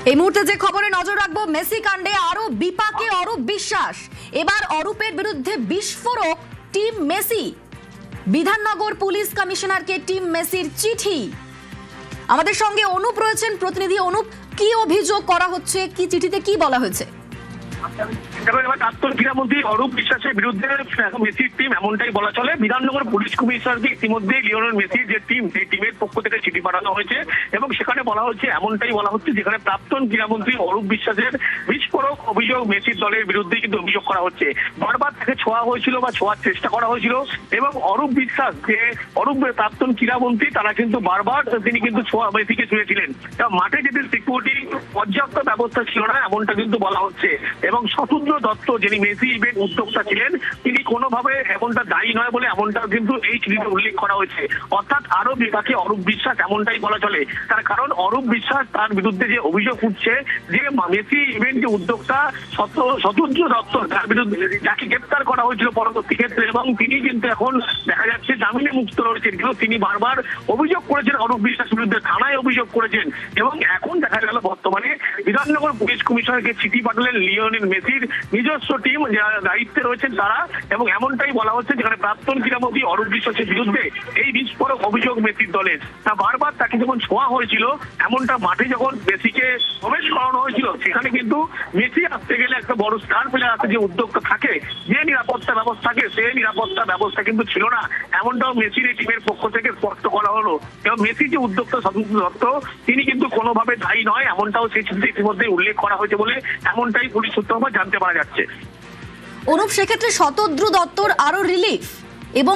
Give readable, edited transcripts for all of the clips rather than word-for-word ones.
এই মুহূর্তে যে খবরে নজর রাখবো, মেসি কাণ্ডে আরো বিপাকে অরূপ বিশ্বাস। এবার অরূপের বিরুদ্ধে বিস্ফোরক টিম মেসি। বিধাননগর পুলিশ কমিশনারকে টিম মেসির চিঠি। আমাদের সঙ্গে অনুপ রয়েছেন, প্রতিনিধি অনুপ, কি অভিযোগ করা হচ্ছে, কি চিঠিতে কি বলা হয়েছে? প্রাক্তন ক্রীড়ামন্ত্রী অরূপ বিশ্বাসের বিরুদ্ধে মেসির টিম, এমনটাই বলা চলে। বিধাননগর পুলিশ কমিশনারকে ইতিমধ্যে লিওনেল মেসির যে টিম, সেই টিমের পক্ষ থেকে চিঠি পাঠানো হয়েছে এবং সেখানে বলা হচ্ছে, এমনটাই বলা হচ্ছে, যেখানে প্রাক্তন ক্রীড়ামন্ত্রী অরূপ বিশ্বাসের বিস্ফোরক অভিযোগ মেসির দলের বিরুদ্ধে কিন্তু অভিযোগ করা হচ্ছে। বারবার তাকে ছোঁয়া হয়েছিল বা ছোঁয়ার চেষ্টা করা হয়েছিল এবং অরূপ বিশ্বাস, যে অরূপ প্রাক্তন ক্রীড়ামন্ত্রী, তারা কিন্তু বারবার তিনি কিন্তু মেসিকে ছুঁয়েছিলেন। মাঠে যেতে সিকিউরিটি পর্যাপ্ত ব্যবস্থা ছিল না, এমনটা কিন্তু বলা হচ্ছে। এবং শতুদ্র দত্ত, যিনি মেসি ইভেন্ট উদ্যোক্তা ছিলেন, তিনি কোনোভাবে এমনটা দায়ী নয় বলে এমনটা কিন্তু এই চিঠিতে উল্লেখ করা হয়েছে। অর্থাৎ আরো বিপাকে অরূপ বিশ্বাস, এমনটাই বলা চলে। তার কারণ অরূপ বিশ্বাস, তার বিরুদ্ধে যে অভিযোগ উঠছে যে মেসি ইভেন্ট যে উদ্যোক্তা শতুদ্র দত্ত, তার বিরুদ্ধে যাকে গ্রেপ্তার করা হয়েছিল পরবর্তী ক্ষেত্রে, এবং তিনি কিন্তু এখন দেখা যাচ্ছে জামিনে মুক্ত রয়েছেন, কিন্তু তিনি বারবার অভিযোগ করেছেন অরূপ বিশ্বাসের বিরুদ্ধে, থানায় অভিযোগ করেছেন। এবং এখন দেখা গেল বর্তমানে বিধাননগর পুলিশ কমিশনারকে চিঠি পাঠালেন লিওনেল মেসির নিজস্ব টিম, যারা দায়িত্বে রয়েছেন তারা। এবং এমনটাই বলা হচ্ছে, যেখানে প্রাক্তন ক্রীড়ামন্ত্রী অরূপ বিশ্বাসের বিরুদ্ধে এই বিস্ফোরক অভিযোগ মেসির দলের। তা বারবার তাকে যখন ছোঁয়া হয়েছিল, এমনটা মাঠে যখন মেসিকে প্রবেশ করানো হয়েছিল, সেখানে কিন্তু মেসি আসতে গেলে একটা বড় স্টার প্লেয়ার আছে, যে উদ্যোক্তা থাকে, যে নিরাপত্তা ব্যবস্থা থাকে, সেই নিরাপত্তা ব্যবস্থা কিন্তু ছিল না, এমনটাও মেসির এই টিমের পক্ষ থেকে স্পষ্ট করা হলো। এবং মেসি যে উদ্যোক্তা শতুদ্র দত্ত, তিনি কিন্তু কোনোভাবে দায়ী নয়, এমনটাও সেই চিঠিতে ইতিমধ্যে উল্লেখ করা হয়েছে বলে এমনটাই পুলিশ সূত্র জানতে পারা যাচ্ছে। অনুপ, সেক্ষেত্রে শতদ্রু দত্তর আরো রিলিফ এবং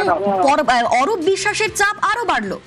অরূপ বিশ্বাসের চাপ আরো বাড়লো।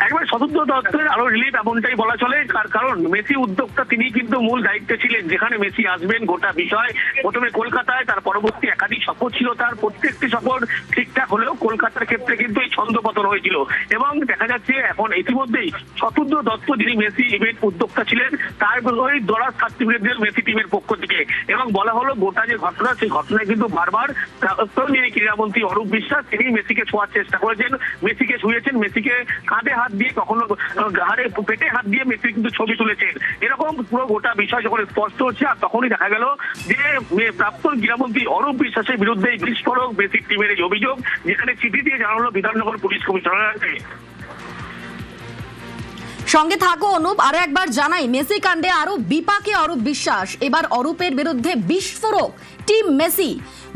একবার শতুদ্র দত্তের আরো রিলিফ, এমনটাই বলা চলে। তার কারণ মেসি উদ্যোক্তা, তিনি কিন্তু মূল দায়িত্বে ছিলেন, যেখানে মেসি আসবেন গোটা বিষয়। প্রথমে কলকাতায়, তার পরবর্তী একাধিক সফর ছিল, তার প্রত্যেকটি সফর ঠিকঠাক হলেও কলকাতার ক্ষেত্রে কিন্তু এই ছন্দপতন হয়েছিল। এবং দেখা যাচ্ছে এখন ইতিমধ্যেই শতুদ্র দত্ত, যিনি মেসি ইভেন্ট উদ্যোক্তা ছিলেন, তার ওই দরাজ সার্টিফিকেট মেসি টিমের পক্ষ থেকে। এবং বলা হলো গোটা যে ঘটনা, সেই ঘটনায় কিন্তু বারবার প্রাক্তন যিনি ক্রীড়ামন্ত্রী অরূপ বিশ্বাস, তিনি মেসিকে ছোঁয়ার চেষ্টা করেছেন, মেসিকে ছুঁয়েছেন, মেসিকে কাঁধে হাত দিয়ে, কখনো ঘাড়ে পেটে হাত দিয়ে মেসি কিন্তু ছবি তুলেছেন। এরকম পুরো গোটা বিষয় যখন স্পষ্ট হচ্ছে, আর তখনই দেখা গেল যে প্রাক্তন ক্রীড়ামন্ত্রী অরূপ বিশ্বাসের বিরুদ্ধে বিস্ফোরক মেসি টিমের এই অভিযোগ, যেখানে চিঠি দিয়ে জানালো বিধাননগর পুলিশ কমিশনারকে। সঙ্গে থাকো অনুপ, আরো একবার জানাই, মেসি কাণ্ডে আরো বিপাকে অরূপ বিশ্বাস। এবার অরূপের বিরুদ্ধে বিস্ফোরক টিম মেসি।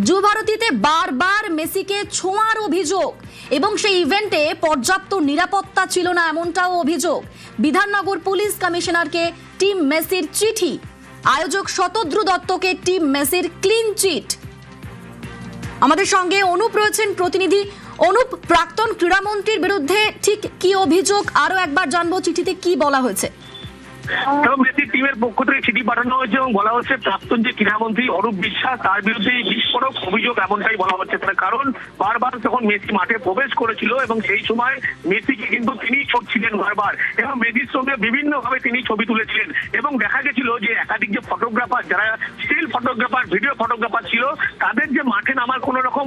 যুবভারতীতে বারবার মেসিকে ছোঁয়ার অভিযোগ এবং সেই ইভেন্টে পর্যাপ্ত নিরাপত্তা ছিল না, এমনটাও অভিযোগ। বিধাননগর পুলিশ কমিশনারকে টিম মেসির চিঠি। আয়োজক শতদ্রু দত্তকে টিম মেসির ক্লিন চিট। আমাদের সঙ্গে অনুপ রয়েছেন, প্রতিনিধি অনুপ, প্রাক্তন ক্রীড়ামন্ত্রীর বিরুদ্ধে ঠিক কি অভিযোগ আরো একবার জানবো, চিঠিতে কি বলা হয়েছে? মেসি টিমের পক্ষ থেকে চিঠি পাঠানো হয়েছে এবং বলা হচ্ছে প্রাক্তন যে ক্রীড়ামন্ত্রী অরূপ বিশ্বাস, তার বিরুদ্ধে বিস্ফোরক অভিযোগ, এমনটাই বলা হচ্ছে। তার কারণ বারবার যখন মেসি মাঠে প্রবেশ করেছিল, এবং সেই সময় মেসিকে কিন্তু তিনি ছুঁচ্ছিলেন বারবার, এবং মেসির সঙ্গে বিভিন্ন ভাবে তিনি ছবি তুলেছিলেন। এবং দেখা গেছিল যে একাধিক যে ফটোগ্রাফার, যারা স্টিল ফটোগ্রাফার, ভিডিও ফটোগ্রাফার ছিল, তাদের যে মাঠে নামার কোন রকম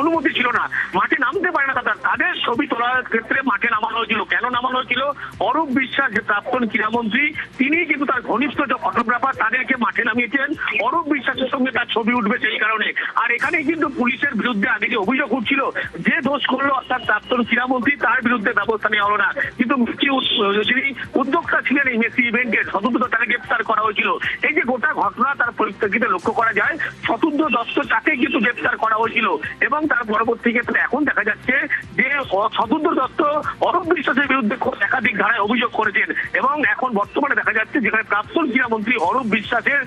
অনুমতি ছিল না, মাঠে নামতে পারে না তাদের ছবি তোলার ক্ষেত্রে মাঠে নামানো হয়েছিল। কেন নামানো হয়েছিল? অরূপ বিশ্বাস, যে প্রাক্তন ক্রীড়ামন্ত্রী, তিনি কিন্তু তার ঘনিষ্ঠ যে ফটোগ্রাফার, তাদেরকে মাঠে নামিয়েছেন অরূপ বিশ্বাসের সঙ্গে তার ছবি উঠবে সেই কারণে। আর এখানে কিন্তু পুলিশের বিরুদ্ধে আগে যে অভিযোগ উঠছিল, যে দোষ করলো অর্থাৎ প্রাক্তন ক্রীড়ামন্ত্রী, তার বিরুদ্ধে ব্যবস্থা নেওয়া হলো না। কিন্তু যিনি উদ্যোক্তা ছিলেন এই মেসি ইভেন্টের, শতুদ্র, তাকে গ্রেপ্তার করা হয়েছিল। এই যে গোটা ঘটনা, তার পরিপ্রেক্ষিতে লক্ষ্য করা যায় শতুদ্র দত্ত, তাকে কিন্তু গ্রেপ্তার করা হয়েছিল। এবং তার পরবর্তী ক্ষেত্রে এখন দেখা যাচ্ছে যে শতুদ্র দত্ত অরূপ বিশ্বাসের বিরুদ্ধে একাধিক ধারায় অভিযোগ করেছেন। এবং এখন বর্তমানে দেখা যাচ্ছে, যেখানে প্রাক্তন ক্রীড়ামন্ত্রী অরূপ বিশ্বাসের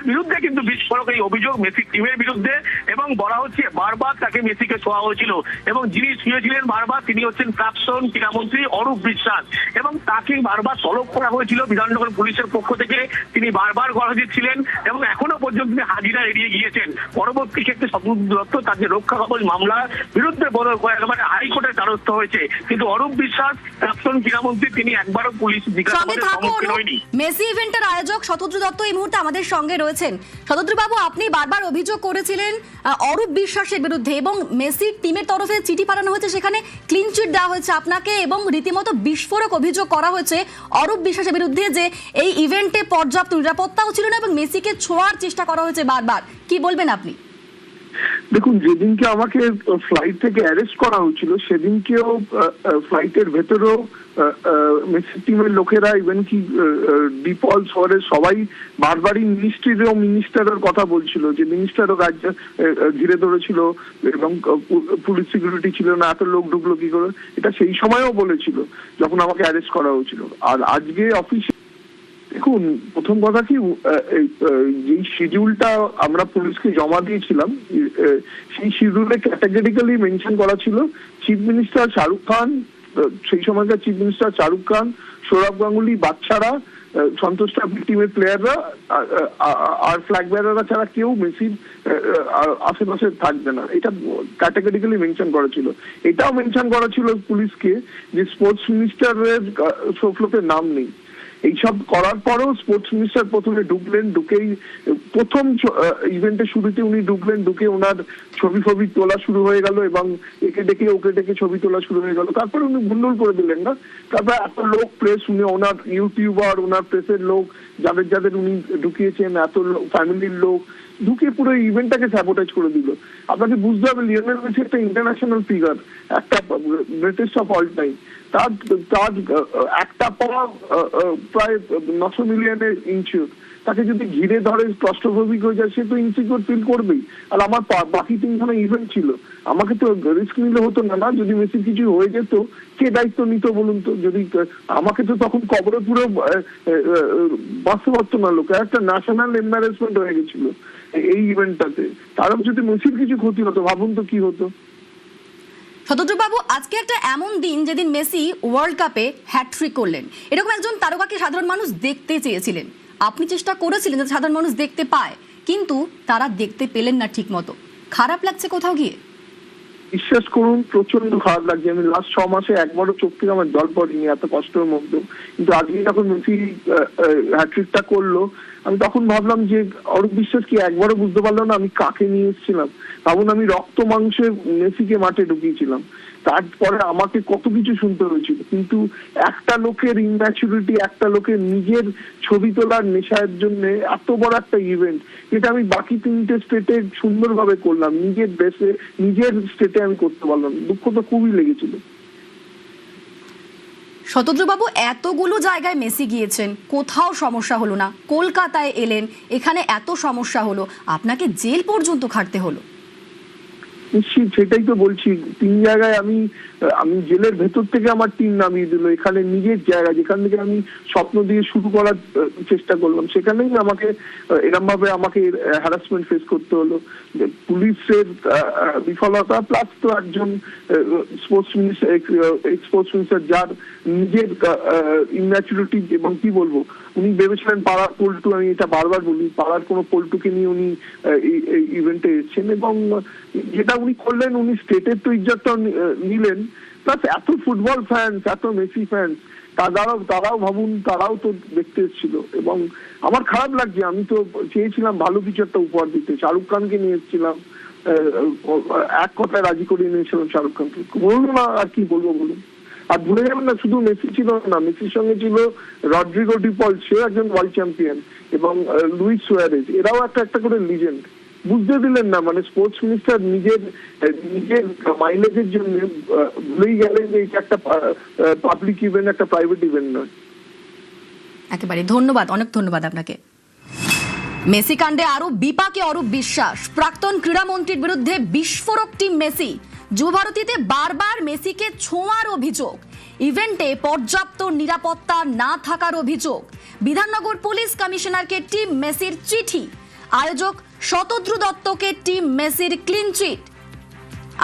বিরুদ্ধে কিন্তু বিস্ফোরক এই অভিযোগ মেসি টিমের বিরুদ্ধে। এবং বলা হচ্ছে বারবার তাকে মেসিকে ছোঁয়া হয়েছিল, এবং যিনি ছুঁয়েছিলেন বারবার, তিনি হচ্ছেন প্রাক্তন ক্রীড়ামন্ত্রী অরূপ বিশ্বাস। এবং তাকে বারবার তলব করা হয়েছিল বিধাননগর পুলিশের পক্ষ থেকে, তিনি বারবার গলাজিত ছিলেন এবং এখনো পর্যন্ত তিনি হাজিরা এড়িয়ে গিয়েছেন। পরবর্তী ক্ষেত্রে শতুদ্র দত্ত, তার যে রক্ষা কবচ মামলার বিরুদ্ধে হাইকোর্টের দ্বারস্থ হয়েছে, কিন্তু অরূপ বিশ্বাস প্রাক্তন ক্রীড়ামন্ত্রী, তিনি একবারও পুলিশ জিজ্ঞাসা সম্মুখীন হইনি। মেসি ইভেন্টের আয়োজক শতদ্রু দত্ত এই মুহূর্তে আমাদের সঙ্গে রয়েছেন। শতদ্রু বাবু, আপনি বারবার অভিযোগ করেছিলেন অরূপ বিশ্বাসের বিরুদ্ধে এবং মেসির টিমের তরফে চিঠি পাঠানো হয়েছে, সেখানে ক্লিন চিট দেওয়া হয়েছে আপনাকে এবং রীতিমতো বিস্ফোরক অভিযোগ করা হয়েছে অরূপ বিশ্বাসের বিরুদ্ধে যে এই ইভেন্টে পর্যাপ্ত নিরাপত্তাও ছিল না এবং মেসিকে ছোঁয়ার চেষ্টা করা হয়েছে বারবার। কি বলবেন আপনি? দেখুন, যেদিনকে আমাকে ফ্লাইট থেকে অ্যারেস্ট করা হয়েছিল সেদিনকেও ফ্লাইটের ভেতরেও মেসি টিমের লোকেরা ইভেন কি ডিপল শহরের সবাই বারবারই মিনিস্টারের কথা বলছিল যে মিনিস্টারও রাজ্য ঘিরে ধরেছিল এবং পুলিশ সিকিউরিটি ছিল না, এত লোক ঢুকলো কি করে, এটা সেই সময়ও বলেছিল যখন আমাকে অ্যারেস্ট করা হয়েছিল। আর আজকে অফিসে দেখুন, প্রথম কথা কি, যেই শিডিউলটা আমরা পুলিশকে জমা দিয়েছিলাম সেই শিডিউলে ক্যাটাগরিক্যালি মেনশন করা ছিল চিফ মিনিস্টার শাহরুখ খান, সেই সময়কার চিফ মিনিস্টার শাহরুখ খান, সৌরভ গাঙ্গুলি, বাচ্চারা, সন্তোষ ট্রফি টিমের প্লেয়াররা আর ফ্ল্যাগ বেয়ারাররা ছাড়া কেউ মেসির আশেপাশে থাকবে না, এটা ক্যাটাগরিক্যালি মেনশন করা ছিল। এটাও মেনশন করা ছিল পুলিশকে যে স্পোর্টস মিনিস্টারের শোফলোকের নাম নেই। এইসব করার পরেও স্পোর্টস মিনিস্টার প্রথমে ঢুকেই প্রথম ইভেন্টের শুরুতে উনি ঢুকে ওনার ছবি তোলা শুরু হয়ে গেল এবং একে ডেকে ওকে ডেকে ছবি তোলা শুরু হয়ে গেল। তারপরে উনি ভুন্ডুল করে দিলেন না, তারপরে এত লোক প্রেস, উনি ওনার ইউটিউবার, ওনার প্রেসের লোক যাদের উনি ঢুকিয়েছেন, এত ফ্যামিলির লোক ঢুকে পুরো ইভেন্টটাকে স্যাবোটাইজ করে দিল। আপনাকে বুঝতে হবে লিওনেল মেসি একটা ইন্টারন্যাশনাল ফিগার, একটা গ্রেটেস্ট অফ অল টাইম। তার একটা পা প্রায় 900 মিলিয়নের ইনচিউর, তাকে যদি ঘিরে ধরে ক্লস্ট্রোফোবিক হয়ে যায় সে তো ইনসিকিউর ফিল করবেই। আর আমার বাকি 3খানা ইভেন্ট ছিল, আমাকে তো রিস্ক নিলে হতো না। যদি মেসির কিছু হয়ে যেত কে দায়িত্ব নিত বলুন তো? যদি আমাকে তো তখন কবরে পুরো বাঁচতে পারতো না লোক, একটা ন্যাশনাল এম্বারেসমেন্ট হয়ে গেছিল এই ইভেন্টটাতে। কারণ যদি মেসির কিছু ক্ষতি হতো ভাবুন তো কি হতো। শতদ্রু বাবু, আজকে একটা এমন দিন যেদিন মেসি ওয়ার্ল্ড কাপে হ্যাটট্রিক করলেন, এরকম একজন তারকাকে সাধারণ মানুষ দেখতে চেয়েছিলেন, আপনি চেষ্টা করেছিলেন যাতে সাধারণ মানুষ দেখতে পায়, কিন্তু তারা দেখতে পেলেন না ঠিক মতো। খারাপ লাগছে কোথাও গিয়ে? বিশ্বাস করুন, প্রচন্ড খারাপ লাগছে। আমি লাস্ট 6 মাসে একবারও চোখ থেকে আমার জল পড়েনি এত কষ্টের মধ্যে। কিন্তু আজকে যখন মেসি হ্যাটট্রিকটা করলো আমি তখন ভাবলাম যে অরূপ বিশ্বাস কি একবারও বুঝতে পারলো না আমি কাকে নিয়ে এসেছিলাম। ভাবুন, আমি রক্ত মাংসে মেসিকে মাঠে ঢুকিয়েছিলাম, তারপরে আমাকে কত কিছু শুনতে হয়েছিল। কিন্তু একটা লোকের ইনম্যাচুরিটি, একটা লোকের নিজের ছবি তোলার নেশার জন্য এত বড় একটা ইভেন্ট, যেটা আমি বাকি 3টে স্টেটে সুন্দরভাবে করলাম, নিজের দেশে নিজের স্টেটে আমি করতে পারলাম। দুঃখ তো খুবই লেগেছিল। শতদ্রু বাবু, এতগুলো জায়গায় মেসি গিয়েছেন, কোথাও সমস্যা হলো না, কলকাতায় এলেন, এখানে এত সমস্যা হলো, আপনাকে জেল পর্যন্ত খাটতে হলো। নিশ্চিত, সেটাই তো বলছি। 3 জায়গায় আমি জেলের ভেতর থেকে আমার টিম নামিয়ে দিল, এখানে নিজের জায়গা যেখান থেকে আমি স্বপ্ন দিয়ে শুরু করার চেষ্টা করলাম সেখানেই আমাকে এরকম ভাবে আমাকে হ্যারাসমেন্ট ফেস করতে হলো। পুলিশের বিফলতা প্লাস তো একজন স্পোর্টস মিনিস্টার যার নিজের ইম্যাচুরিটি এবং কি বলবো, উনি ভেবেছিলেন পাড়ার পল্টু, আমি এটা বারবার বলি, পাড়ার কোনো পল্টুকে নিয়ে উনি এই ইভেন্টে এসেছেন এবং যেটা উনি করলেন, উনি স্টেটের তো ইজ্জতটা নিলেন, প্লাস এত ফুটবল ফ্যান্স, এত মেসি ফ্যান্স, তারাও ভাবুন, তারাও তো দেখতে এসেছিল। এবং আমার খারাপ লাগছে, আমি তো চেয়েছিলাম ভালো কিছু একটা উপহার দিতে, শাহরুখ খানকে নিয়ে এসেছিলাম, এক কথায় রাজি করিয়ে নিয়েছিলাম শাহরুখ খানকে, বলুন না আর কি বলবো বলুন। আর ভুলে যাবেন না, শুধু মেসি ছিল না, মেসির সঙ্গে ছিল রড্রিগো ডিপল, সে একজন ওয়ার্ল্ড চ্যাম্পিয়ন, এবং লুইস সুয়ারেজ, এরাও একটা করে লিজেন্ড। বুঝতে দিলেন না, মানে স্পোর্টস মিনিস্টার নিজের মাইলেজের জন্য ভুলেই গেলেন যে এটা একটা পাবলিক ইভেন্ট, একটা প্রাইভেট ইভেন্ট নয়। একেবারে ধন্যবাদ, অনেক ধন্যবাদ আপনাকে। মেসি কাণ্ডে আরো বিপাকে অরূপ বিশ্বাস, প্রাক্তন ক্রীড়ামন্ত্রীর বিরুদ্ধে বিস্ফোরক টিম মেসি, যুবভারতীতে বারবার মেসিকে ছোঁয়ার অভিযোগ, ইভেন্টে পর্যাপ্ত নিরাপত্তা না থাকার অভিযোগ, বিধাননগর পুলিশ কমিশনারকে টিম মেসির চিঠি, আয়োজক শতদ্রু দত্তকে টিম মেসির ক্লিন চিট।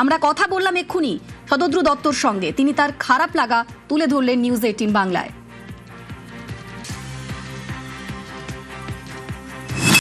আমরা কথা বললাম এক্ষুনি শতদ্রু দত্তর সঙ্গে, তিনি তার খারাপ লাগা তুলে ধরলেন নিউজ 18 বাংলায়।